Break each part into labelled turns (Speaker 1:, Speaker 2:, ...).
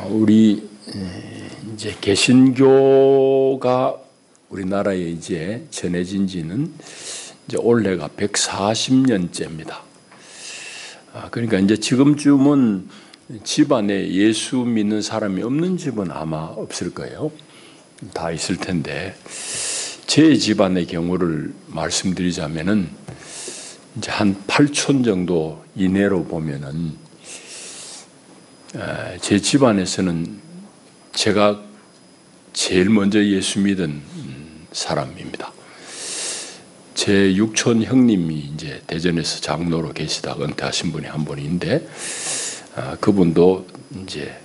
Speaker 1: 우리 이제 개신교가 우리나라에 이제 전해진 지는 이제 올해가 140년째입니다. 그러니까 이제 지금쯤은 집안에 예수 믿는 사람이 없는 집은 아마 없을 거예요. 다 있을 텐데, 제 집안의 경우를 말씀드리자면은 이제 한 8촌 정도 이내로 보면은 제 집안에서는 제가 제일 먼저 예수 믿은 사람입니다. 제 육촌 형님이 이제 대전에서 장로로 계시다가 은퇴하신 분이 한 분인데, 그분도 이제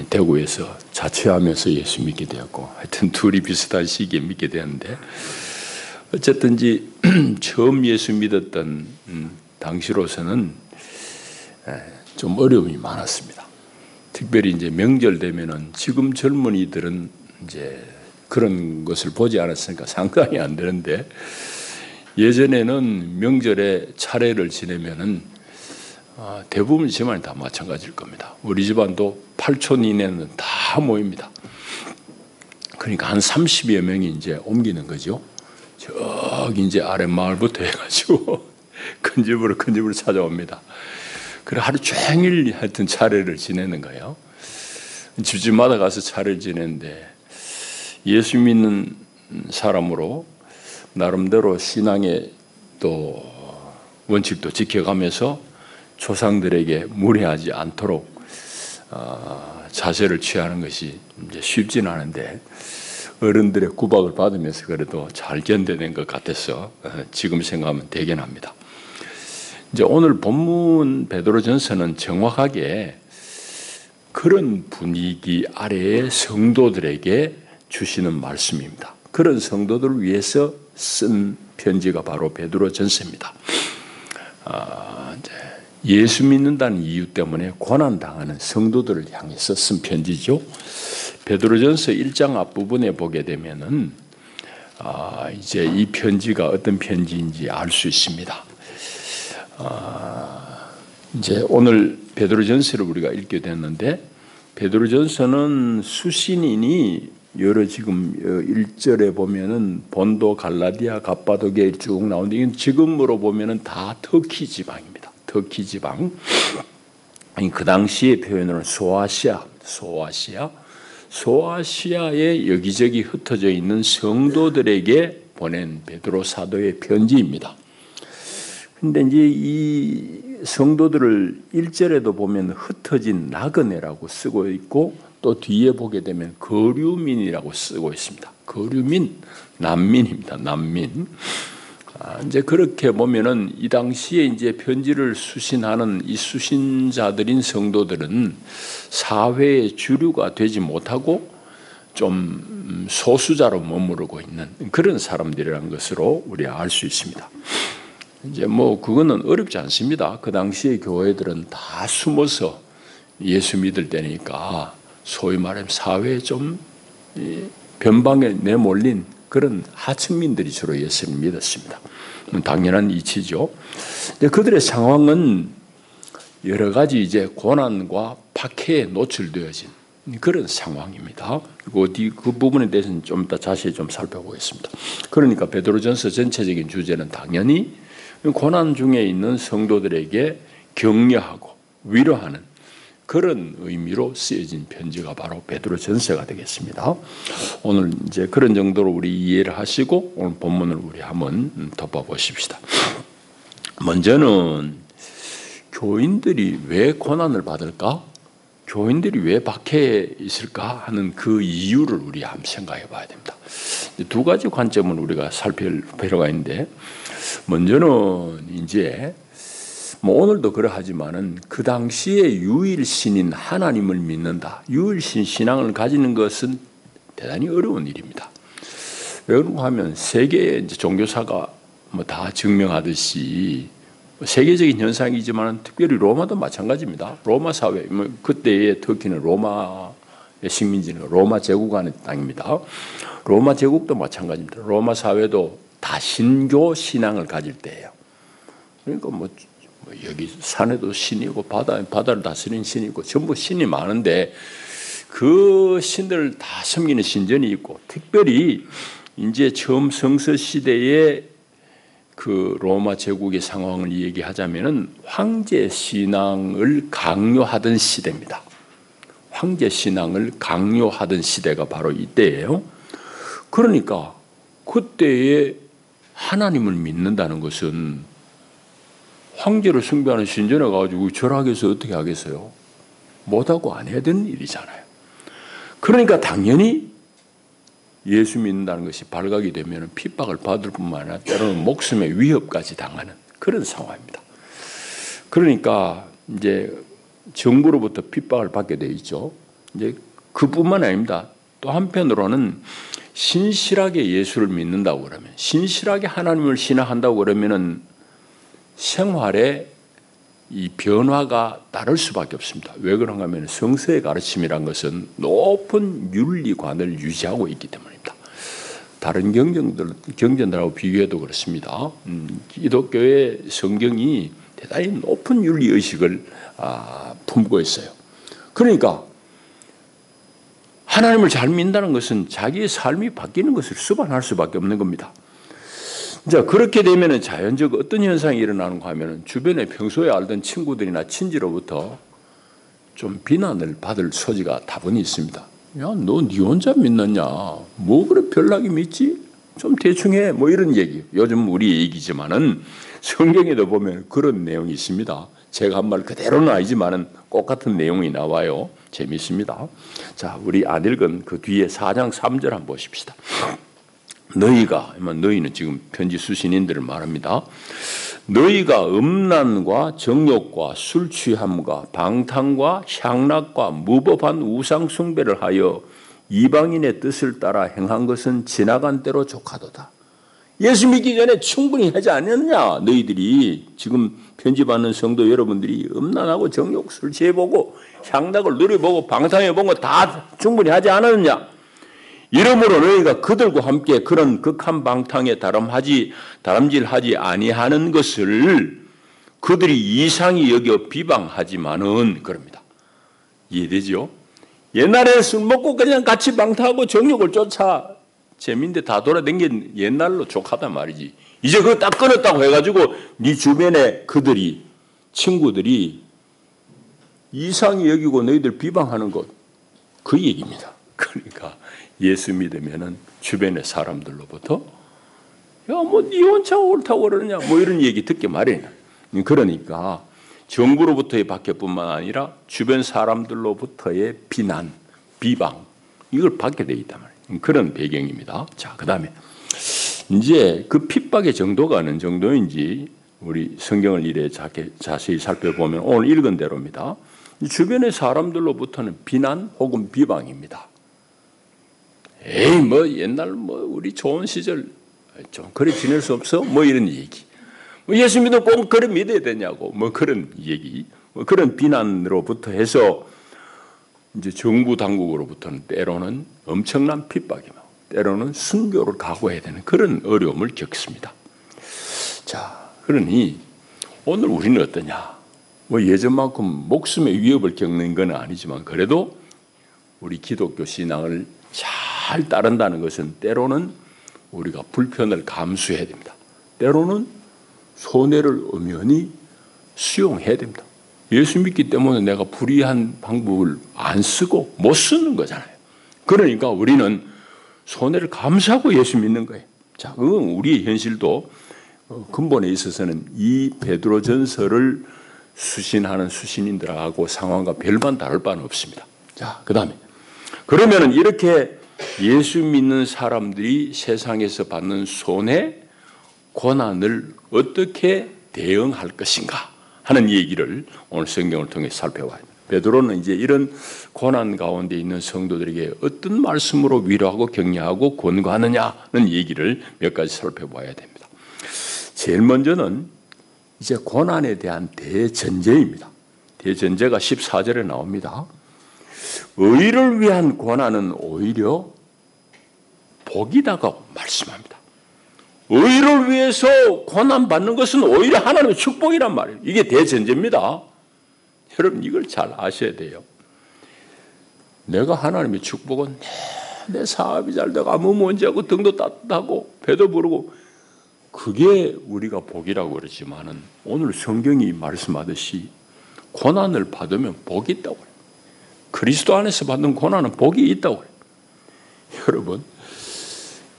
Speaker 1: 대구에서 자취하면서 예수 믿게 되었고, 하여튼 둘이 비슷한 시기에 믿게 되었는데, 어쨌든지 처음 예수 믿었던 당시로서는 좀 어려움이 많았습니다. 특별히 이제 명절 되면은 지금 젊은이들은 이제 그런 것을 보지 않았으니까 상상이 안 되는데, 예전에는 명절에 차례를 지내면은 대부분 집안이 다 마찬가지일 겁니다. 우리 집안도 8촌 이내는 다 모입니다. 그러니까 한 30여 명이 이제 옮기는 거죠. 저기 이제 아랫마을부터 해가지고 큰 집으로 찾아옵니다. 그래 하루 종일 하여튼 차례를 지내는 거예요. 집집마다 가서 차례를 지내는데, 예수 믿는 사람으로 나름대로 신앙의 또 원칙도 지켜가면서 조상들에게 무례하지 않도록 자세를 취하는 것이 이제 쉽지는 않은데, 어른들의 구박을 받으면서 그래도 잘 견뎌낸 것 같아서 지금 생각하면 대견합니다. 이제 오늘 본문 베드로전서는 정확하게 그런 분위기 아래에 성도들에게 주시는 말씀입니다. 그런 성도들을 위해서 쓴 편지가 바로 베드로전서입니다. 예수 믿는다는 이유 때문에 고난당하는 성도들을 향해서 쓴 편지죠. 베드로전서 1장 앞부분에 보게 되면은 이제 이 편지가 어떤 편지인지 알 수 있습니다. 이제 오늘 베드로전서를 우리가 읽게 됐는데, 베드로전서는 수신인이 여러 지금 1절에 보면은 본도, 갈라디아, 갑바도기에 쭉 나오는데, 이건 지금으로 보면은 다 터키 지방입니다. 터키 지방. 그 당시의 표현으로는 소아시아에 여기저기 흩어져 있는 성도들에게 보낸 베드로 사도의 편지입니다. 근데 이제 이 성도들을 1절에도 보면 흩어진 나그네라고 쓰고 있고, 또 뒤에 보게 되면 거류민이라고 쓰고 있습니다. 거류민, 난민입니다. 난민. 이제 그렇게 보면은 이 당시에 이제 편지를 수신하는 이 수신자들인 성도들은 사회의 주류가 되지 못하고 좀 소수자로 머무르고 있는 그런 사람들이라는 것으로 우리가 알 수 있습니다. 이제 뭐 그거는 어렵지 않습니다. 그 당시의 교회들은 다 숨어서 예수 믿을 때니까 소위 말하면 사회에 좀 변방에 내몰린 그런 하층민들이 주로 예수를 믿었습니다. 당연한 이치죠. 그들의 상황은 여러 가지 이제 고난과 박해에 노출되어진 그런 상황입니다. 그 부분에 대해서는 좀 이따 자세히 좀 살펴보겠습니다. 그러니까 베드로전서 전체적인 주제는 당연히 고난 중에 있는 성도들에게 격려하고 위로하는 그런 의미로 쓰여진 편지가 바로 베드로전서가 되겠습니다. 오늘 이제 그런 정도로 우리 이해를 하시고 오늘 본문을 우리 한번 덮어보십시다. 먼저는 교인들이 왜 고난을 받을까? 교인들이 왜 박해에 있을까 하는 그 이유를 우리 한번 생각해 봐야 됩니다. 두 가지 관점을 우리가 살필 필요가 있는데, 먼저는 이제 뭐 오늘도 그러하지만은 그 당시에 유일신인 하나님을 믿는다, 유일신 신앙을 가지는 것은 대단히 어려운 일입니다. 왜 그런가 하면 세계의 이제 종교사가 뭐 다 증명하듯이 세계적인 현상이지만 특별히 로마도 마찬가지입니다. 로마 사회, 그때의 터키는 로마의 식민지는 로마 제국 안의 땅입니다. 로마 제국도 마찬가지입니다. 로마 사회도 다 신교 신앙을 가질 때예요. 그러니까 뭐 뭐 여기 산에도 신이고 바다를 다스리는 신이 있고 전부 신이 많은데 그 신들을 다 섬기는 신전이 있고, 특별히 이제 처음 성서 시대에 그 로마 제국의 상황을 얘기하자면은 황제 신앙을 강요하던 시대입니다. 황제 신앙을 강요하던 시대가 바로 이때예요. 그러니까 그때에 하나님을 믿는다는 것은 황제를 숭배하는 신전에 가지고 절하게서 어떻게 하겠어요? 못하고 안 해야 되는 일이잖아요. 그러니까 당연히 예수 믿는다는 것이 발각이 되면 핍박을 받을 뿐만 아니라 때로는 목숨의 위협까지 당하는 그런 상황입니다. 그러니까 이제 정부로부터 핍박을 받게 돼 있죠. 이제 그뿐만 아닙니다. 또 한편으로는 신실하게 예수를 믿는다고 그러면, 신실하게 하나님을 신앙한다고 그러면은 생활에 이 변화가 따를 수밖에 없습니다. 왜 그런가 하면 성서의 가르침이란 것은 높은 윤리관을 유지하고 있기 때문입니다. 다른 경전들하고 비교해도 그렇습니다. 기독교의 성경이 대단히 높은 윤리의식을 품고 있어요. 그러니까 하나님을 잘 믿는다는 것은 자기의 삶이 바뀌는 것을 수반할 수밖에 없는 겁니다. 자, 그렇게 되면 자연적 어떤 현상이 일어나는가 하면 주변에 평소에 알던 친구들이나 친지로부터 좀 비난을 받을 소지가 다분히 있습니다. 야, 너 니 혼자 믿느냐? 뭐 그래 별나게 믿지? 좀 대충 해. 뭐 이런 얘기. 요즘 우리 얘기지만은 성경에도 보면 그런 내용이 있습니다. 제가 한 말 그대로는 아니지만은 똑같은 내용이 나와요. 재미있습니다. 자, 우리 안 읽은 그 뒤에 4장 3절 한번 보십시다. 너희는 지금 편지 수신인들을 말합니다. 너희가 음란과 정욕과 술 취함과 방탕과 향락과 무법한 우상 숭배를 하여 이방인의 뜻을 따라 행한 것은 지나간 때로 족하도다. 예수 믿기 전에 충분히 하지 않았느냐? 너희들이 지금 편지 받는 성도 여러분들이 음란하고 정욕, 술 취해보고 향락을 누려보고 방탕해본 거 다 충분히 하지 않았느냐? 이러므로 너희가 그들과 함께 그런 극한 방탕에 다람질하지 아니하는 것을 그들이 이상히 여겨 비방하지만은 그럽니다. 이해되죠? 옛날에 술 먹고 그냥 같이 방탕하고 정욕을 쫓아 재미인데 다 돌아다닌 옛날로 족하단 말이지. 이제 그거 딱 끊었다고 해가지고 네 주변에 그들이 친구들이 이상히 여기고 너희들 비방하는 것, 그 얘기입니다. 그러니까 예수 믿으면은 주변의 사람들로부터 야, 뭐 니 혼자 옳다고 그러느냐, 뭐 이런 얘기 듣게 마련이야. 그러니까 정부로부터의 박해뿐만 아니라 주변 사람들로부터의 비난, 비방, 이걸 받게 돼 있단 말이에요. 그런 배경입니다. 자, 그다음에 이제 그 핍박의 정도가 어느 정도인지 우리 성경을 이래 자세히 살펴보면 오늘 읽은 대로입니다. 주변의 사람들로부터는 비난 혹은 비방입니다. 에이, 뭐 옛날 뭐 우리 좋은 시절 좀 그래 지낼 수 없어? 뭐 이런 얘기. 뭐 예수 믿어 꼭 그래 믿어야 되냐고 뭐 그런 얘기. 뭐 그런 비난으로부터 해서 이제 정부 당국으로부터는 때로는 엄청난 핍박이고 때로는 순교를 각오해야 되는 그런 어려움을 겪습니다. 자, 그러니 오늘 우리는 어떠냐? 뭐 예전만큼 목숨의 위협을 겪는 건 아니지만 그래도 우리 기독교 신앙을 잘 따른다는 것은 때로는 우리가 불편을 감수해야 됩니다. 때로는 손해를 엄연히 수용해야 됩니다. 예수 믿기 때문에 내가 불의한 방법을 안 쓰고 못 쓰는 거잖아요. 그러니까 우리는 손해를 감수하고 예수 믿는 거예요. 자, 그건 우리의 현실도 근본에 있어서는 이 베드로전서를 수신하는 수신인들하고 상황과 별반 다를 바는 없습니다. 자, 그다음에 그러면은 이렇게 예수 믿는 사람들이 세상에서 받는 손해, 고난을 어떻게 대응할 것인가 하는 얘기를 오늘 성경을 통해 살펴봐야 합니다. 베드로는 이제 이런 고난 가운데 있는 성도들에게 어떤 말씀으로 위로하고 격려하고 권고하느냐는 얘기를 몇 가지 살펴봐야 됩니다. 제일 먼저는 이제 고난에 대한 대전제입니다. 대전제가 14절에 나옵니다. 의를 위한 고난은 오히려 복이다고 말씀합니다. 의를 위해서 고난받는 것은 오히려 하나님의 축복이란 말이에요. 이게 대전제입니다. 여러분 이걸 잘 아셔야 돼요. 내가 하나님의 축복은 내 사업이 잘 되고 아무 문제 없고 등도 따뜻하고 배도 부르고 그게 우리가 복이라고 그러지만은 오늘 성경이 말씀하듯이 고난을 받으면 복이 있다고 해요. 그리스도 안에서 받는 고난은 복이 있다고 해요. 여러분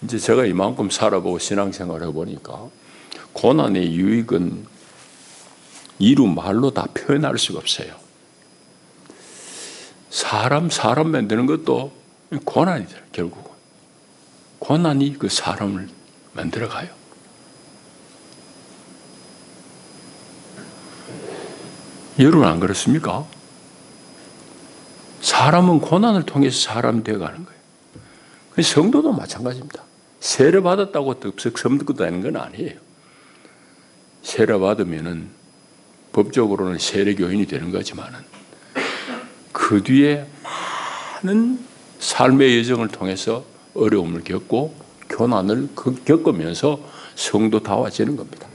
Speaker 1: 이제 제가 이만큼 살아보고 신앙생활을 해보니까 고난의 유익은 이루 말로 다 표현할 수가 없어요. 사람 만드는 것도 고난이잖아요. 결국은 고난이 그 사람을 만들어가요. 여러분 안 그렇습니까? 사람은 고난을 통해서 사람 되어가는 거예요. 성도도 마찬가지입니다. 세례 받았다고 덥석 섬기고 다니는 건 아니에요. 세례 받으면은 법적으로는 세례 교인이 되는 거지만은 그 뒤에 많은 삶의 여정을 통해서 어려움을 겪고 고난을 겪으면서 성도다워지는 겁니다.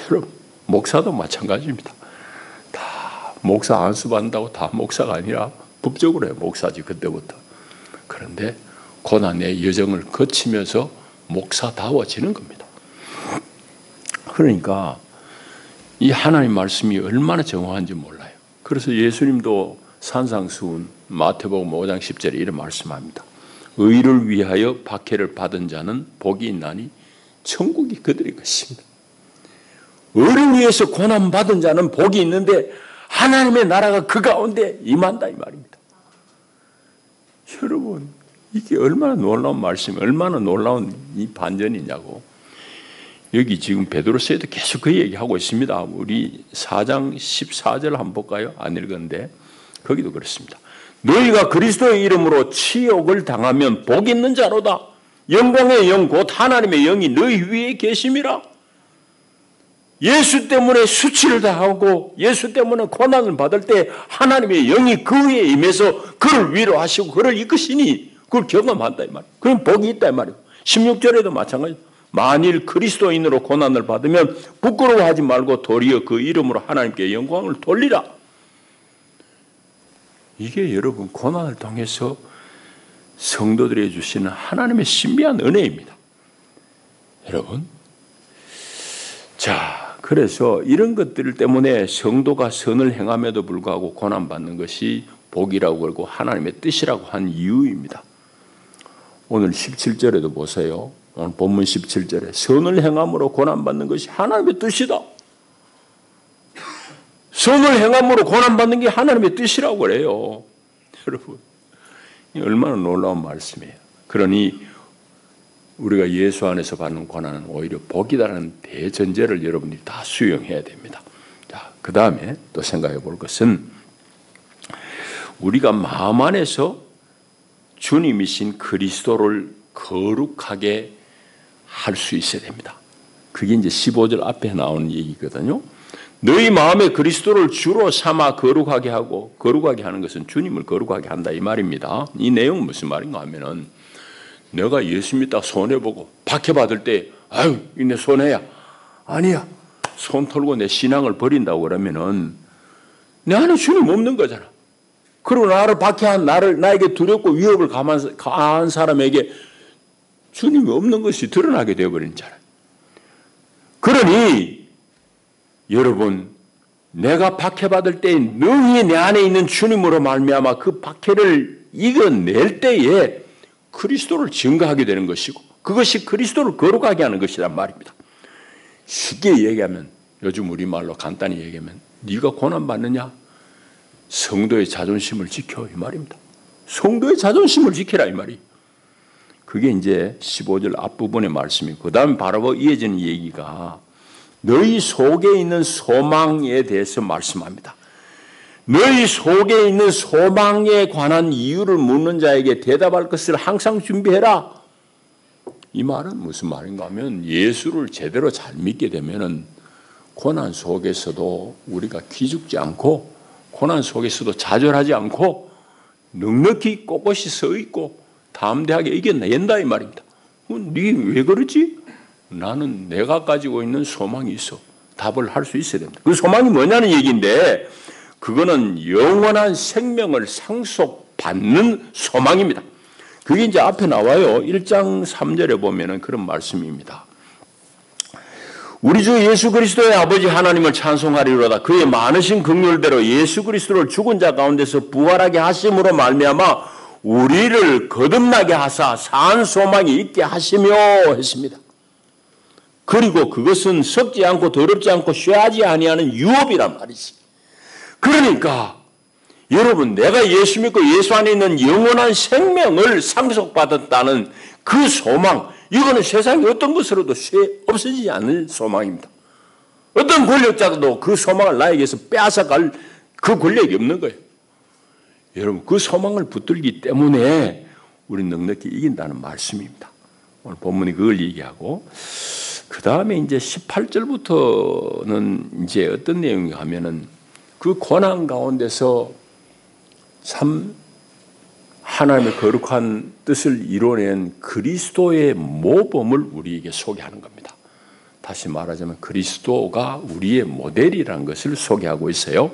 Speaker 1: 여러분 목사도 마찬가지입니다. 다 목사 안수 받는다고 다 목사가 아니라 법적으로 목사지 그때부터. 그런데 고난의 여정을 거치면서 목사다워지는 겁니다. 그러니까 이 하나님 말씀이 얼마나 정확한지 몰라요. 그래서 예수님도 산상수훈 마태복음 5장 10절에 이런 말씀합니다. 의를 위하여 박해를 받은 자는 복이 있나니 천국이 그들의 것입니다. 의를 위해서 고난받은 자는 복이 있는데 하나님의 나라가 그 가운데 임한다 이 말입니다. 여러분 이게 얼마나 놀라운 말씀이 얼마나 놀라운 이 반전이냐고. 여기 지금 베드로서에도 계속 그 얘기하고 있습니다. 우리 4장 14절 한번 볼까요? 안 읽었는데 거기도 그렇습니다. 너희가 그리스도의 이름으로 치욕을 당하면 복 있는 자로다. 영광의 영 곧 하나님의 영이 너희 위에 계심이라. 예수 때문에 수치를 당하고 예수 때문에 고난을 받을 때 하나님의 영이 그 위에 임해서 그를 위로하시고 그를 이끄시니 그걸 경험한다 이 말이에요. 그럼 복이 있다 이 말이에요. 16절에도 마찬가지예요. 만일 그리스도인으로 고난을 받으면 부끄러워하지 말고 도리어 그 이름으로 하나님께 영광을 돌리라. 이게 여러분 고난을 통해서 성도들에게 주시는 하나님의 신비한 은혜입니다. 여러분 자 그래서 이런 것들 때문에 성도가 선을 행함에도 불구하고 고난받는 것이 복이라고 그러고 하나님의 뜻이라고 한 이유입니다. 오늘 17절에도 보세요. 오늘 본문 17절에 선을 행함으로 고난받는 것이 하나님의 뜻이다. 선을 행함으로 고난받는 게 하나님의 뜻이라고 그래요. 여러분 얼마나 놀라운 말씀이에요. 그러니 우리가 예수 안에서 받는 고난은 오히려 복이라는 대전제를 여러분들이 다 수용해야 됩니다. 자, 그 다음에 또 생각해 볼 것은 우리가 마음 안에서 주님이신 그리스도를 거룩하게 할 수 있어야 됩니다. 그게 이제 15절 앞에 나오는 얘기거든요. 너희 마음에 그리스도를 주로 삼아 거룩하게 하고, 거룩하게 하는 것은 주님을 거룩하게 한다 이 말입니다. 이 내용은 무슨 말인가 하면은 내가 예수 믿다 손해보고 박해받을 때 아유 내 손해야 아니야 손 털고 내 신앙을 버린다고 그러면은 내 안에 주님 없는 거잖아. 그리고 나를 박해한 나에게 두렵고 위협을 가한 사람에게 주님이 없는 것이 드러나게 되어버리잖아요. 그러니 여러분 내가 박해받을 때 능히 내 안에 있는 주님으로 말미암아 그 박해를 이겨낼 때에 그리스도를 증거하게 되는 것이고 그것이 그리스도를 거룩하게 하는 것이란 말입니다. 쉽게 얘기하면 요즘 우리말로 간단히 얘기하면 네가 고난받느냐? 성도의 자존심을 지켜 이 말입니다. 성도의 자존심을 지키라 이 말이. 그게 이제 15절 앞부분의 말씀이고 그 다음에 바로 이어지는 얘기가 너희 속에 있는 소망에 대해서 말씀합니다. 너희 속에 있는 소망에 관한 이유를 묻는 자에게 대답할 것을 항상 준비해라. 이 말은 무슨 말인가 하면 예수를 제대로 잘 믿게 되면은 고난 속에서도 우리가 기죽지 않고 고난 속에서도 좌절하지 않고 넉넉히 꼿꼿이 서 있고 담대하게 이겨낸다 이 말입니다. 네 왜 그러지? 나는 내가 가지고 있는 소망이 있어. 답을 할 수 있어야 됩니다. 그 소망이 뭐냐는 얘기인데 그거는 영원한 생명을 상속받는 소망입니다. 그게 이제 앞에 나와요. 1장 3절에 보면은 그런 말씀입니다. 우리 주 예수 그리스도의 아버지 하나님을 찬송하리로다. 그의 많으신 긍휼대로 예수 그리스도를 죽은 자 가운데서 부활하게 하심으로 말미암아 우리를 거듭나게 하사 산 소망이 있게 하시며 했습니다. 그리고 그것은 썩지 않고 더럽지 않고 쇠하지 아니하는 유업이란 말이지. 그러니까 여러분, 내가 예수 믿고 예수 안에 있는 영원한 생명을 상속받았다는 그 소망, 이거는 세상의 어떤 것으로도 없어지지 않는 소망입니다. 어떤 권력자도 그 소망을 나에게서 빼앗아갈 그 권력이 없는 거예요. 여러분, 그 소망을 붙들기 때문에 우리는 넉넉히 이긴다는 말씀입니다. 오늘 본문이 그걸 얘기하고, 그 다음에 이제 18절부터는 이제 어떤 내용이 하면은 그 고난 가운데서 참 하나님의 거룩한 뜻을 이뤄낸 그리스도의 모범을 우리에게 소개하는 겁니다. 다시 말하자면 그리스도가 우리의 모델이라는 것을 소개하고 있어요.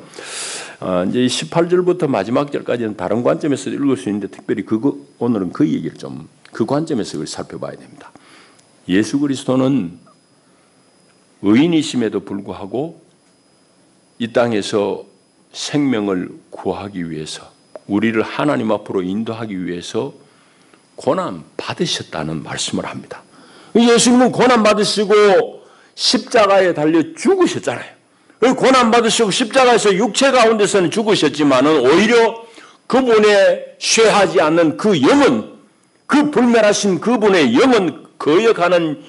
Speaker 1: 이제 18절부터 마지막 절까지는 다른 관점에서 읽을 수 있는데 특별히 오늘은 그 얘기를 좀 그 관점에서 그걸 살펴봐야 됩니다. 예수 그리스도는 의인이심에도 불구하고 이 땅에서 생명을 구하기 위해서 우리를 하나님 앞으로 인도하기 위해서 고난 받으셨다는 말씀을 합니다. 예수님은 고난 받으시고 십자가에 달려 죽으셨잖아요. 고난 받으시고 십자가에서 육체 가운데서는 죽으셨지만은 오히려 그분의 쇠하지 않는 그 영은, 그 불멸하신 그분의 영은 거역하는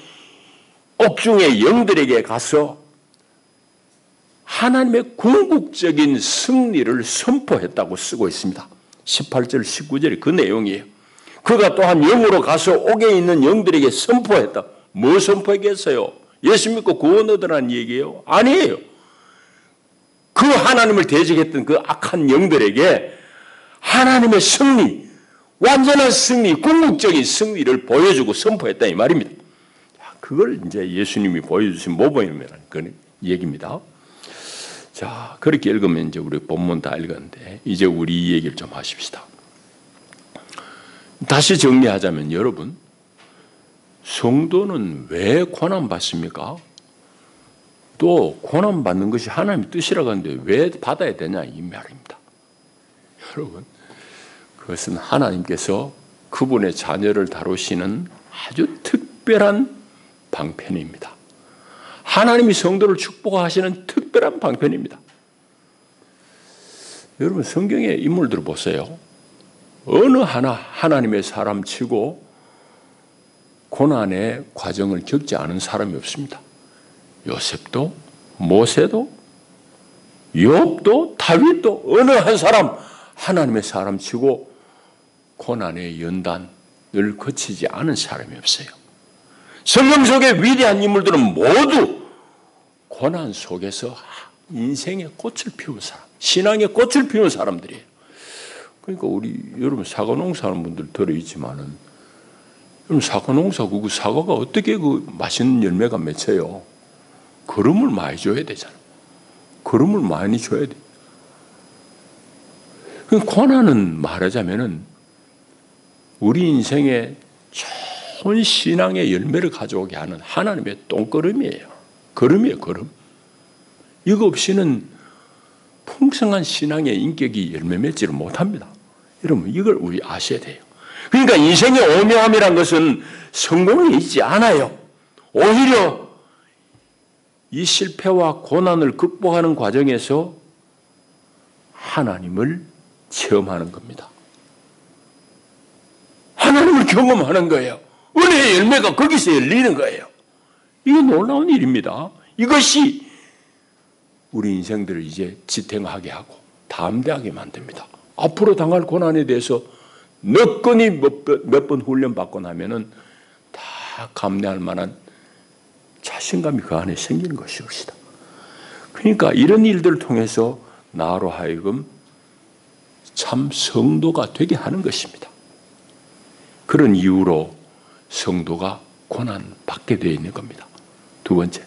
Speaker 1: 옥중의 영들에게 가서 하나님의 궁극적인 승리를 선포했다고 쓰고 있습니다. 18절, 19절이 그 내용이에요. 그가 또한 영으로 가서 옥에 있는 영들에게 선포했다. 뭐 선포했겠어요? 예수 믿고 구원 얻으라는 얘기예요? 아니에요. 그 하나님을 대적했던 그 악한 영들에게 하나님의 승리, 완전한 승리, 궁극적인 승리를 보여주고 선포했다 이 말입니다. 그걸 이제 예수님이 보여주신 모범이라는 그런 얘기입니다. 자, 그렇게 읽으면 이제 우리 본문 다 읽었는데 이제 우리 이 얘기를 좀 하십시다. 다시 정리하자면 여러분, 성도는 왜 고난받습니까? 또 고난받는 것이 하나님의 뜻이라고 하는데 왜 받아야 되냐 이 말입니다. 여러분, 그것은 하나님께서 그분의 자녀를 다루시는 아주 특별한 방편입니다. 하나님이 성도를 축복하시는 특별한 방편입니다. 여러분, 성경의 인물들을 보세요. 어느 하나 하나님의 사람 치고 고난의 과정을 겪지 않은 사람이 없습니다. 요셉도, 모세도, 욥도, 다윗도 어느 한 사람 하나님의 사람 치고 고난의 연단을 거치지 않은 사람이 없어요. 성경 속의 위대한 인물들은 모두 고난 속에서 인생의 꽃을 피운 사람, 신앙의 꽃을 피운 사람들이에요. 그러니까 우리 여러분 사과 농사하는 분들 들어있지만은 여러분 사과 농사 그 사과가 어떻게 그 맛있는 열매가 맺혀요? 거름을 많이 줘야 되잖아요. 거름을 많이 줘야 돼. 고난은 말하자면은 우리 인생의 좋은 신앙의 열매를 가져오게 하는 하나님의 똥거름이에요. 거름이에요, 거름. 이거 없이는 풍성한 신앙의 인격이 열매 맺지를 못합니다. 여러분, 이걸 우리 아셔야 돼요. 그러니까 인생의 오묘함이란 것은 성공이 있지 않아요. 오히려 이 실패와 고난을 극복하는 과정에서 하나님을 체험하는 겁니다. 하나님을 경험하는 거예요. 은혜의 열매가 거기서 열리는 거예요. 이게 놀라운 일입니다. 이것이 우리 인생들을 이제 지탱하게 하고 담대하게 만듭니다. 앞으로 당할 고난에 대해서 너끈히 몇 번 훈련받고 나면은 다 감내할 만한 자신감이 그 안에 생기는 것이옵시다. 그러니까 이런 일들을 통해서 나로 하여금 참 성도가 되게 하는 것입니다. 그런 이유로 성도가 고난 받게 되어 있는 겁니다. 두 번째,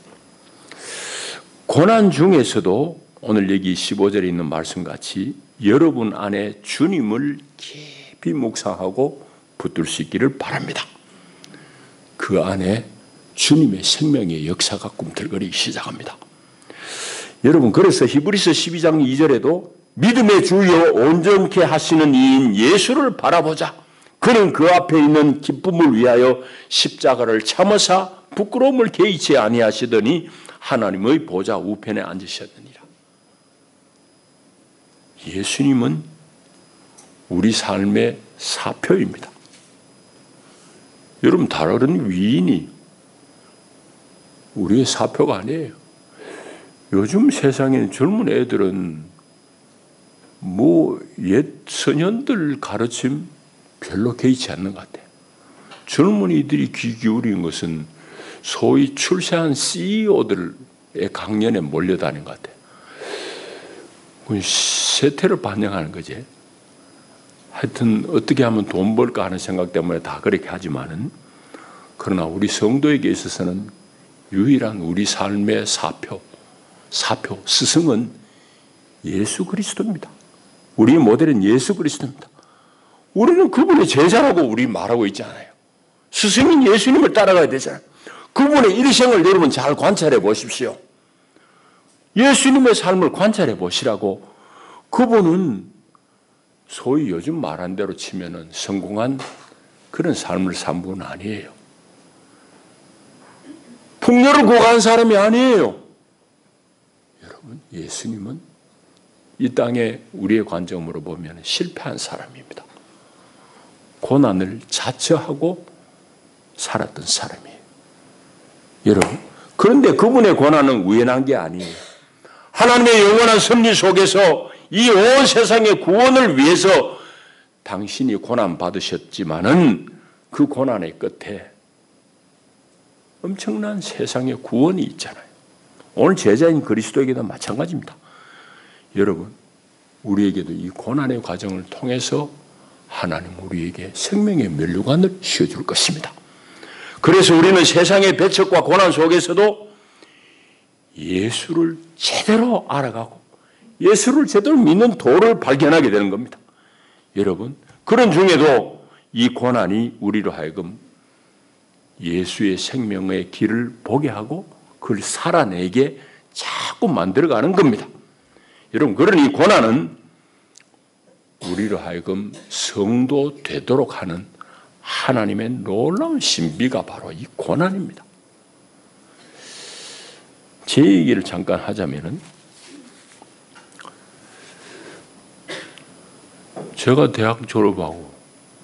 Speaker 1: 고난 중에서도 오늘 여기 15절에 있는 말씀같이 여러분 안에 주님을 깊이 묵상하고 붙들 수 있기를 바랍니다. 그 안에 주님의 생명의 역사가 꿈틀거리기 시작합니다. 여러분, 그래서 히브리서 12장 2절에도 믿음의 주여 온전케 하시는 이인 예수를 바라보자. 그는 그 앞에 있는 기쁨을 위하여 십자가를 참으사 부끄러움을 개의치 아니하시더니 하나님의 보좌 우편에 앉으셨느니라. 예수님은 우리 삶의 사표입니다. 여러분, 다른 위인이 우리의 사표가 아니에요. 요즘 세상에 젊은 애들은 옛 선현들 가르침 별로 개의치 않는 것 같아요. 젊은이들이 귀 기울인 것은 소위 출세한 CEO들의 강연에 몰려다니는 것 같아요. 그건 세태를 반영하는 거지. 하여튼 어떻게 하면 돈 벌까 하는 생각 때문에 다 그렇게 하지만은, 그러나 우리 성도에게 있어서는 유일한 우리 삶의 사표, 스승은 예수 그리스도입니다. 우리의 모델은 예수 그리스도입니다. 우리는 그분의 제자라고 우리 말하고 있잖아요. 스승인 예수님을 따라가야 되잖아요. 그분의 일생을 여러분 잘 관찰해 보십시오. 예수님의 삶을 관찰해 보시라고. 그분은 소위 요즘 말한 대로 치면은 성공한 그런 삶을 산 분은 아니에요. 풍요를 구가한 사람이 아니에요. 여러분, 예수님은 이 땅에 우리의 관점으로 보면 실패한 사람입니다. 고난을 자처하고 살았던 사람이에요. 여러분, 그런데 그분의 고난은 우연한 게 아니에요. 하나님의 영원한 섭리 속에서 이 온 세상의 구원을 위해서 당신이 고난 받으셨지만은 그 고난의 끝에 엄청난 세상의 구원이 있잖아요. 오늘 제자인 그리스도에게도 마찬가지입니다. 여러분, 우리에게도 이 고난의 과정을 통해서 하나님 우리에게 생명의 면류관을 씌워줄 것입니다. 그래서 우리는 세상의 배척과 고난 속에서도 예수를 제대로 알아가고 예수를 제대로 믿는 도를 발견하게 되는 겁니다. 여러분, 그런 중에도 이 고난이 우리로 하여금 예수의 생명의 길을 보게 하고 그걸 살아내게 자꾸 만들어가는 겁니다. 여러분, 그런 이 고난은 우리로 하여금 성도 되도록 하는 하나님의 놀라운 신비가 바로 이 고난입니다. 제 얘기를 잠깐 하자면은, 제가 대학 졸업하고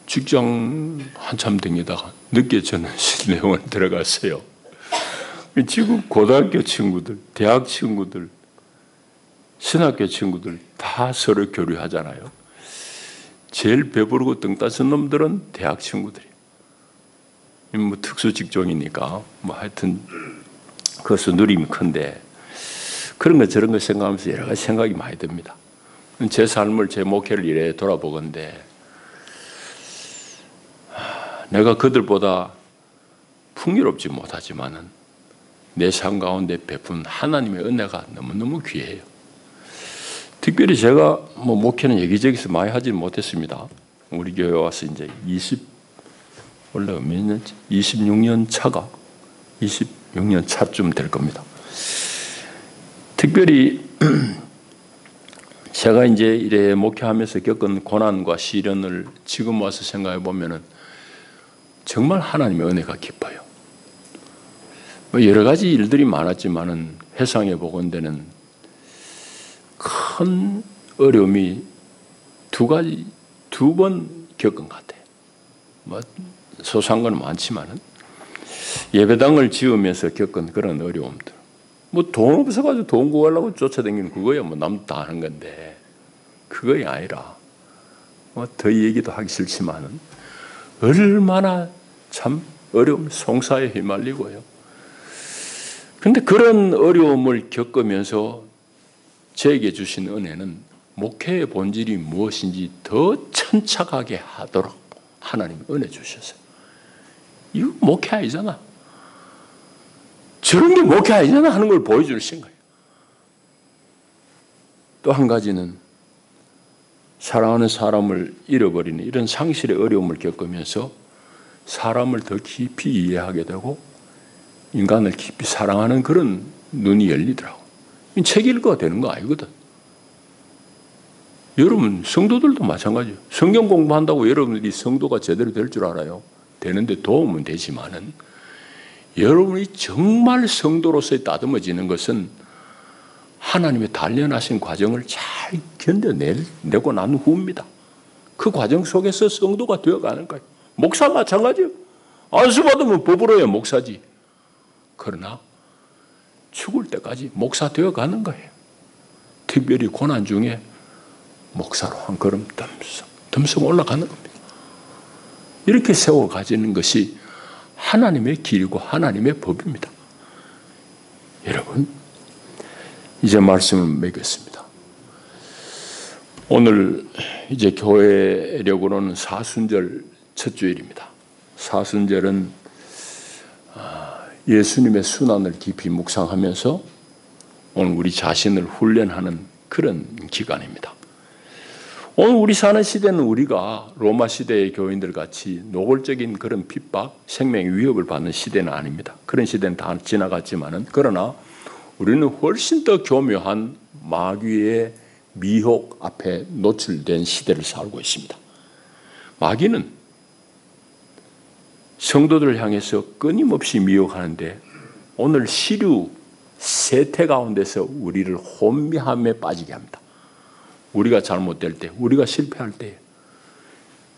Speaker 1: 직장 한참 다니다가 늦게 저는 신대원 들어갔어요. 지금 고등학교 친구들, 대학 친구들, 신학교 친구들 다 서로 교류하잖아요. 제일 배부르고 등 따신 놈들은 대학 친구들이에요. 뭐 특수 직종이니까 뭐 하여튼 그것도 누림이 큰데, 그런 거 저런 거 생각하면서 여러 가지 생각이 많이 듭니다. 제 삶을, 제 목회를 이래 돌아보건대 내가 그들보다 풍요롭지 못하지만은 내 삶 가운데 베푼 하나님의 은혜가 너무너무 귀해요. 특별히 제가 뭐 목회는 여기저기서 많이 하지 못했습니다. 우리 교회 와서 이제 원래 몇 년째? 26년 차쯤 될 겁니다. 특별히 제가 이제 이래 목회하면서 겪은 고난과 시련을 지금 와서 생각해 보면은 정말 하나님의 은혜가 깊어요. 여러 가지 일들이 많았지만은 회상해 보건대는 큰 어려움이 두 번 겪은 것 같아요. 뭐 소소한 건 많지만은 예배당을 지으면서 겪은 그런 어려움들. 뭐 돈 없어가지고 돈 구하려고 쫓아다니는 그거야 뭐 남 다 하는 건데, 그거이 아니라 뭐 더 얘기도 하기 싫지만은 얼마나 참 어려움, 송사에 휘말리고요. 그런데 그런 어려움을 겪으면서 저에게 주신 은혜는 목회의 본질이 무엇인지 더 천착하게 하도록 하나님 은혜 주셨어요. 이거 목회 아니잖아. 저런 게 목회 아니잖아 하는 걸 보여주신 거예요. 또 한 가지는 사랑하는 사람을 잃어버리는 이런 상실의 어려움을 겪으면서 사람을 더 깊이 이해하게 되고 인간을 깊이 사랑하는 그런 눈이 열리더라고. 책 읽어야 되는 거 아니거든. 여러분 성도들도 마찬가지예요. 성경 공부한다고 여러분들이 성도가 제대로 될 줄 알아요? 되는데 도움은 되지만은 여러분이 정말 성도로서 다듬어지는 것은 하나님의 단련하신 과정을 잘 견뎌내고 난 후입니다. 그 과정 속에서 성도가 되어가는 거예요. 목사 마찬가지예요. 안수 받으면 법으로야 목사지. 그러나 죽을 때까지 목사 되어가는 거예요. 특별히 고난 중에 목사로 한 걸음 덤성 올라가는 겁니다. 이렇게 세워 가지는 것이 하나님의 길이고 하나님의 법입니다. 여러분, 이제 말씀을 맺겠습니다. 오늘 이제 교회력으로는 사순절 첫 주일입니다. 사순절은 예수님의 순환을 깊이 묵상하면서 오늘 우리 자신을 훈련하는 그런 기간입니다. 오늘 우리 사는 시대는 우리가 로마 시대의 교인들 같이 노골적인 그런 핍박, 생명의 위협을 받는 시대는 아닙니다. 그런 시대는 다 지나갔지만은 그러나 우리는 훨씬 더 교묘한 마귀의 미혹 앞에 노출된 시대를 살고 있습니다. 마귀는 성도들을 향해서 끊임없이 미혹하는데 오늘 시류 세태 가운데서 우리를 혼미함에 빠지게 합니다. 우리가 잘못될 때, 우리가 실패할 때,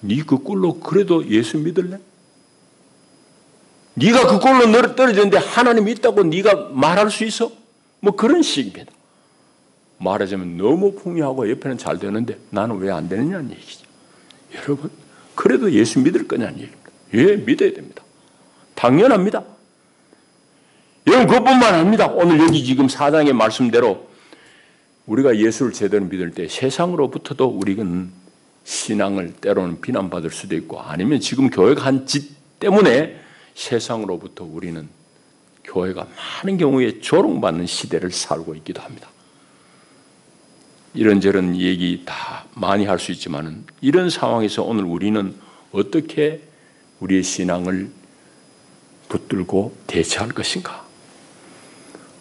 Speaker 1: 네 그 꼴로 그래도 예수 믿을래? 네가 그 꼴로 떨어졌는데 하나님이 있다고 네가 말할 수 있어? 뭐 그런 식입니다. 말하자면 너무 풍요하고 옆에는 잘 되는데 나는 왜 안 되느냐는 얘기죠. 여러분, 그래도 예수 믿을 거냐는 얘기입니다. 예, 믿어야 됩니다. 당연합니다. 여러분, 그것뿐만 아닙니다. 오늘 여기 지금 4장의 말씀대로 우리가 예수를 제대로 믿을 때 세상으로부터도 우리는 신앙을 때로는 비난받을 수도 있고 아니면 지금 교회가 한 짓 때문에 세상으로부터 우리는 교회가 많은 경우에 조롱받는 시대를 살고 있기도 합니다. 이런저런 얘기 다 많이 할 수 있지만은 이런 상황에서 오늘 우리는 어떻게 우리의 신앙을 붙들고 대처할 것인가?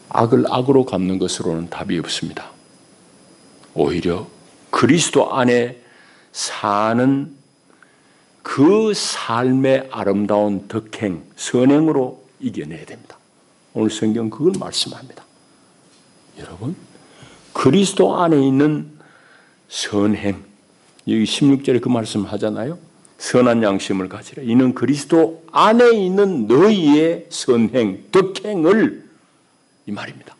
Speaker 1: 악을 악으로 갚는 것으로는 답이 없습니다. 오히려 그리스도 안에 사는 그 삶의 아름다운 덕행, 선행으로 이겨내야 됩니다. 오늘 성경 그걸 말씀합니다. 여러분, 그리스도 안에 있는 선행, 여기 16절에 그 말씀 하잖아요. 선한 양심을 가지라. 이는 그리스도 안에 있는 너희의 선행, 덕행을 이 말입니다.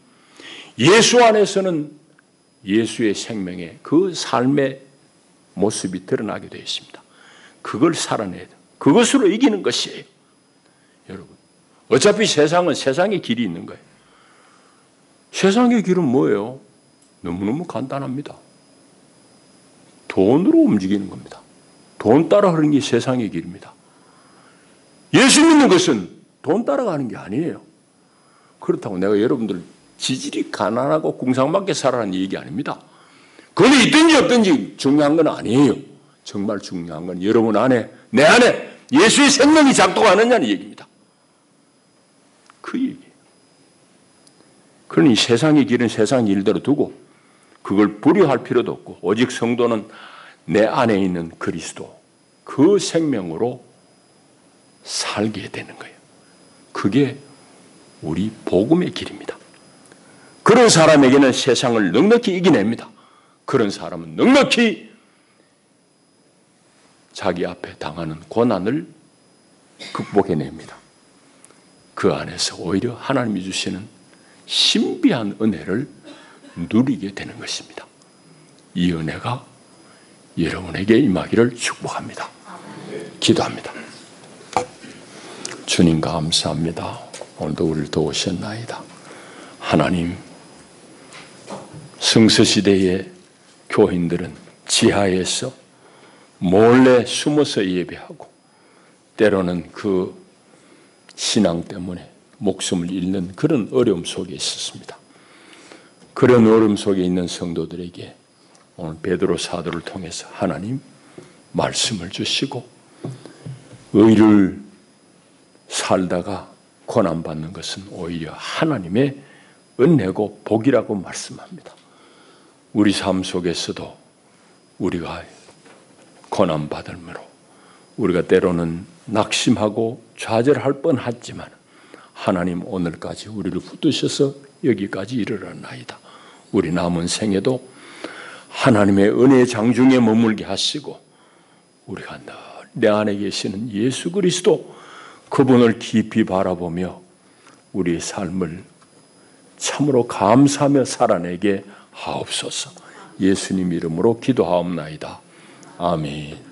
Speaker 1: 예수 안에서는 예수의 생명의 그 삶의 모습이 드러나게 되어 있습니다. 그걸 살아내야 돼요. 그것으로 이기는 것이에요. 여러분, 어차피 세상은 세상의 길이 있는 거예요. 세상의 길은 뭐예요? 너무너무 간단합니다. 돈으로 움직이는 겁니다. 돈 따라가는 게 세상의 길입니다. 예수 믿는 것은 돈 따라가는 게 아니에요. 그렇다고 내가 여러분들 지질이 가난하고 궁상맞게 살아라는 얘기 아닙니다. 그게 있든지 없든지 중요한 건 아니에요. 정말 중요한 건 여러분 안에, 내 안에 예수의 생명이 작동하느냐는 얘기입니다. 그 얘기예요. 그러니 세상의 길은 세상 일대로 두고 그걸 불효할 필요도 없고 오직 성도는 내 안에 있는 그리스도, 그 생명으로 살게 되는 거예요. 그게 우리 복음의 길입니다. 그런 사람에게는 세상을 넉넉히 이겨냅니다. 그런 사람은 넉넉히 자기 앞에 당하는 고난을 극복해냅니다. 그 안에서 오히려 하나님이 주시는 신비한 은혜를 누리게 되는 것입니다. 이 은혜가 여러분에게 임하기를 축복합니다. 기도합니다. 주님 감사합니다. 오늘도 우리를 도우셨나이다. 하나님, 성서시대의 교인들은 지하에서 몰래 숨어서 예배하고 때로는 그 신앙 때문에 목숨을 잃는 그런 어려움 속에 있었습니다. 그런 어려움 속에 있는 성도들에게 오늘 베드로 사도를 통해서 하나님 말씀을 주시고 의를 살다가 고난받는 것은 오히려 하나님의 은혜고 복이라고 말씀합니다. 우리 삶 속에서도 우리가 고난받음으로 우리가 때로는 낙심하고 좌절할 뻔하지만 하나님 오늘까지 우리를 붙드셔서 여기까지 이르렀나이다. 우리 남은 생에도 하나님의 은혜 장중에 머물게 하시고 우리가 늘 내 안에 계시는 예수 그리스도 그분을 깊이 바라보며 우리의 삶을 참으로 감사하며 살아내게 하옵소서. 예수님 이름으로 기도하옵나이다. 아멘.